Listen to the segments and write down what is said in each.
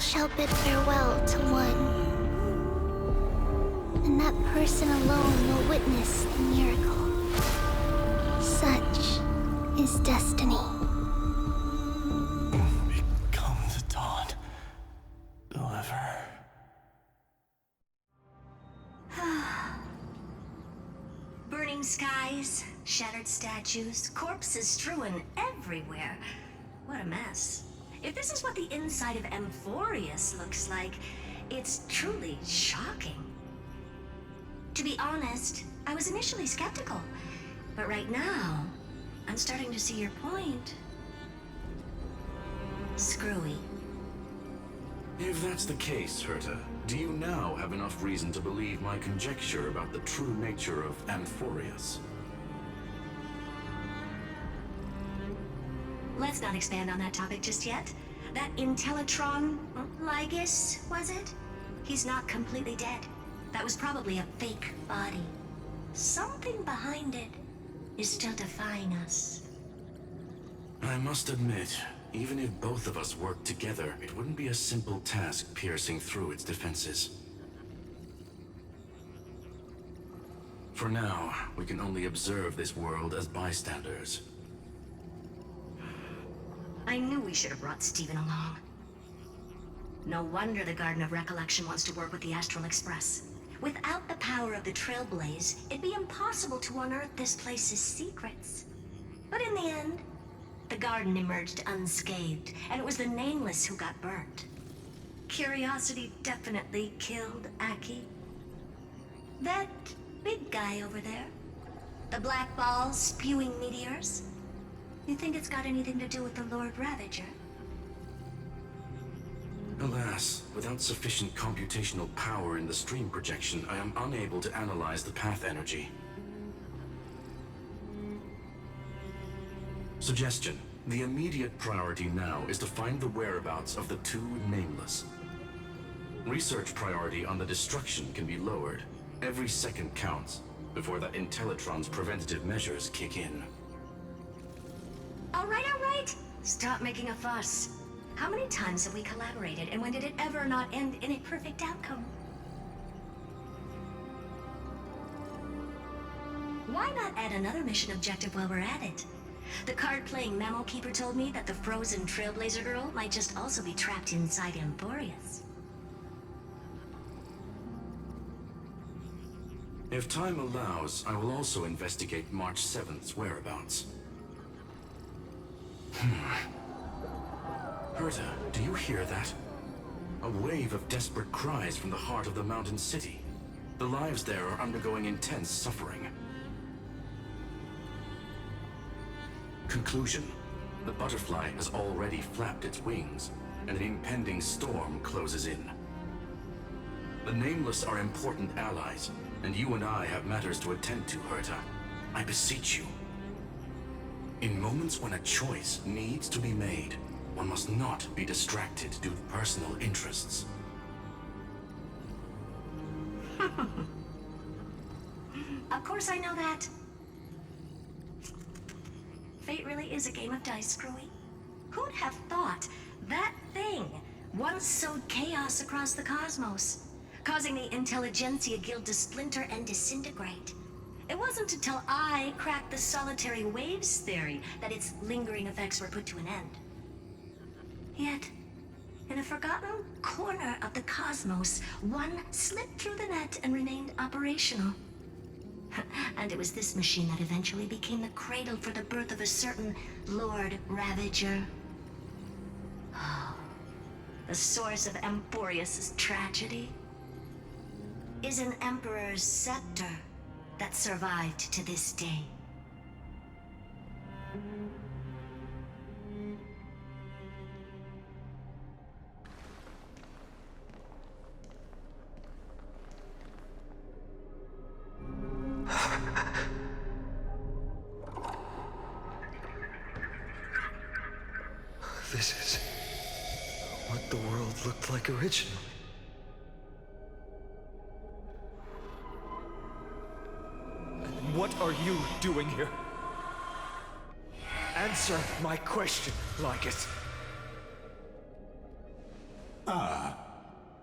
shall bid farewell to one, and that person alone will witness the miracle. Such is destiny. Become the dawn. Deliver. Burning skies, shattered statues, corpses strewn everywhere. What a mess. If this is what the inside of Amphorius looks like, it's truly shocking. To be honest, I was initially skeptical, but right now, I'm starting to see your point. Screwy. If that's the case, Herta, do you now have enough reason to believe my conjecture about the true nature of Amphorius? Let's not expand on that topic just yet. That Intellitron, Lygus, was it? He's not completely dead. That was probably a fake body. Something behind it is still defying us. I must admit, even if both of us worked together, it wouldn't be a simple task piercing through its defenses. For now, we can only observe this world as bystanders. I knew we should have brought Steven along. No wonder the Garden of Recollection wants to work with the Astral Express. Without the power of the Trailblaze, it'd be impossible to unearth this place's secrets. But in the end, the garden emerged unscathed, and it was the Nameless who got burnt. Curiosity definitely killed Aki. That big guy over there, the black ball spewing meteors, you think it's got anything to do with the Lord Ravager? Alas, without sufficient computational power in the stream projection, I am unable to analyze the path energy. Suggestion. The immediate priority now is to find the whereabouts of the two Nameless. Research priority on the destruction can be lowered. Every second counts before that Intellitron's preventative measures kick in. All right. Stop making a fuss. How many times have we collaborated, and when did it ever not end in a perfect outcome? Why not add another mission objective while we're at it? The card-playing memo keeper told me that the frozen Trailblazer girl might just also be trapped inside Amphorius. If time allows, I will also investigate March 7th's whereabouts. Herta, do you hear that? A wave of desperate cries from the heart of the mountain city. The lives there are undergoing intense suffering. Conclusion. The butterfly has already flapped its wings, and an impending storm closes in. The Nameless are important allies, and you and I have matters to attend to, Herta. I beseech you. In moments when a choice needs to be made, one must not be distracted due to personal interests. Of course I know that. Fate really is a game of dice, Screwy. Who'd have thought that thing once sowed chaos across the cosmos, causing the Intelligentsia Guild to splinter and disintegrate? It wasn't until I cracked the solitary waves theory that its lingering effects were put to an end. Yet, in a forgotten corner of the cosmos, one slipped through the net and remained operational. And it was this machine that eventually became the cradle for the birth of a certain Lord Ravager. Oh, the source of Amphorius' tragedy is an Emperor's scepter that survived to this day. This is what the world looked like originally. What are you doing here? Answer my question, Lygus. Ah,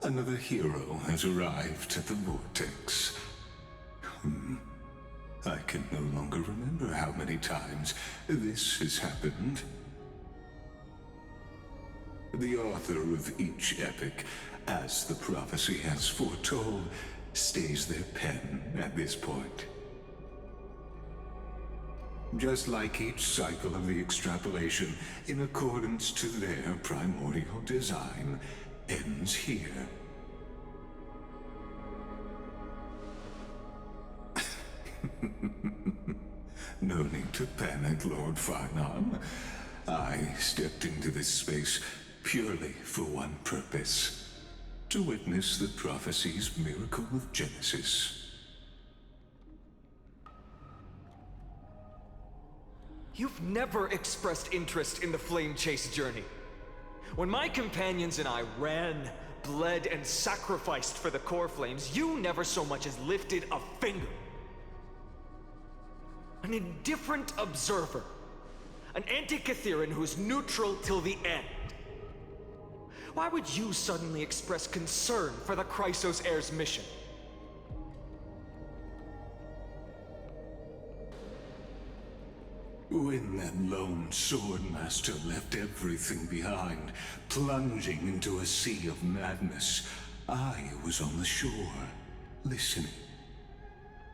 another hero has arrived at the vortex. I can no longer remember how many times this has happened. The author of each epic, as the prophecy has foretold, stays their pen at this point. Just like each cycle of the extrapolation, in accordance to their primordial design, ends here. No need to panic, Lord Farnon. I stepped into this space purely for one purpose: to witness the prophecy's miracle of Genesis. You've never expressed interest in the flame chase journey. When my companions and I ran, bled, and sacrificed for the core flames, you never so much as lifted a finger. An indifferent observer. An anti-Catheran who's neutral till the end. Why would you suddenly express concern for the Chrysos heir's mission? When that lone swordmaster left everything behind, plunging into a sea of madness, I was on the shore, listening.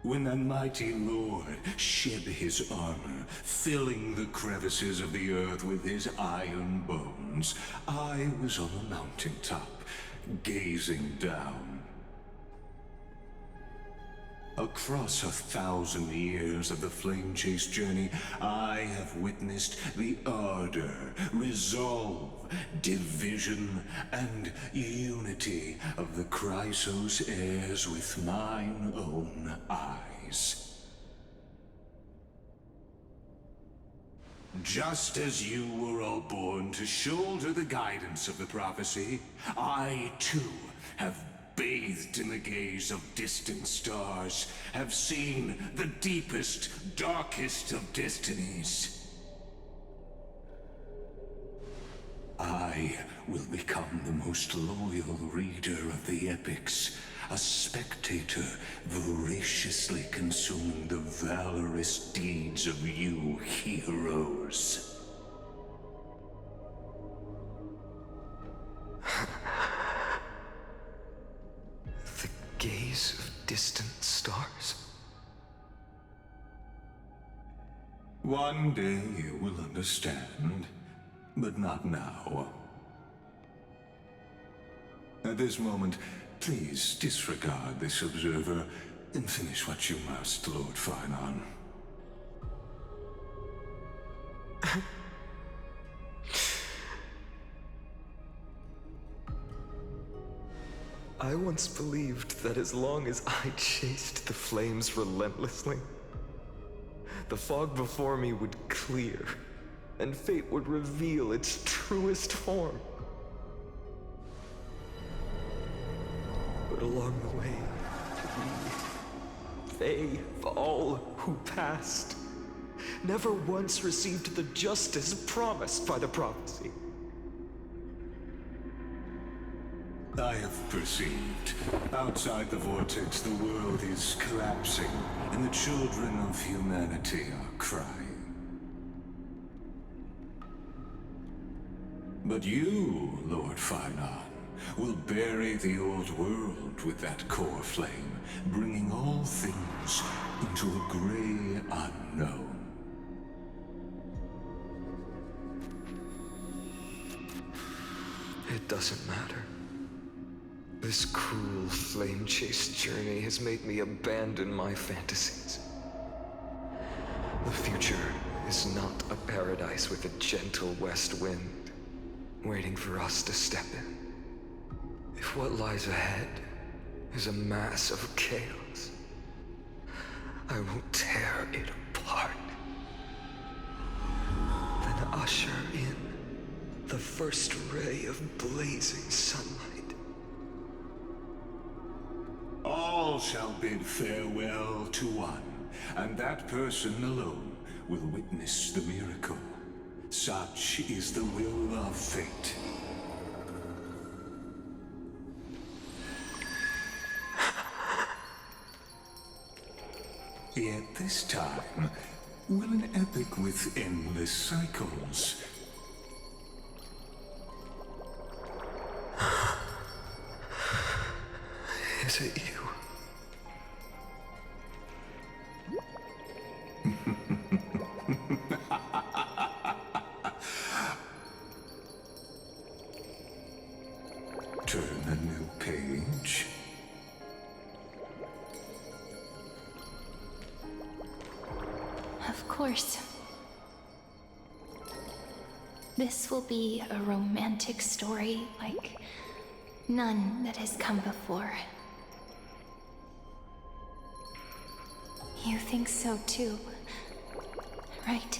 When that mighty lord shed his armor, filling the crevices of the earth with his iron bones, I was on a mountaintop, gazing down. Across 1,000 years of the flame chase journey, I have witnessed the ardor, resolve, division, and unity of the Chrysos heirs with mine own eyes. Just as you were all born to shoulder the guidance of the prophecy, I too have bathed in the gaze of distant stars, have seen the deepest, darkest of destinies. I will become the most loyal reader of the epics, a spectator voraciously consuming the valorous deeds of you heroes. Gaze of distant stars. One day you will understand, but not now. At this moment, please disregard this observer and finish what you must, Lord Farnon. I once believed that as long as I chased the flames relentlessly, the fog before me would clear, and fate would reveal its truest form. But along the way, they, all who passed, never once received the justice promised by the prophecy. I have perceived. Outside the vortex, the world is collapsing, and the children of humanity are crying. But you, Lord Farnon, will bury the old world with that core flame, bringing all things into a gray unknown. It doesn't matter. This cruel flame chase journey has made me abandon my fantasies. The future is not a paradise with a gentle west wind, waiting for us to step in. If what lies ahead is a mass of chaos, I will tear it apart. Then usher in the first ray of blazing sunlight. All shall bid farewell to one, and that person alone will witness the miracle. Such is the will of fate. Yet this time, will an epic with endless cycles? Is it you? Turn a new page. Of course. This will be a romantic story like none that has come before. You think so too, right?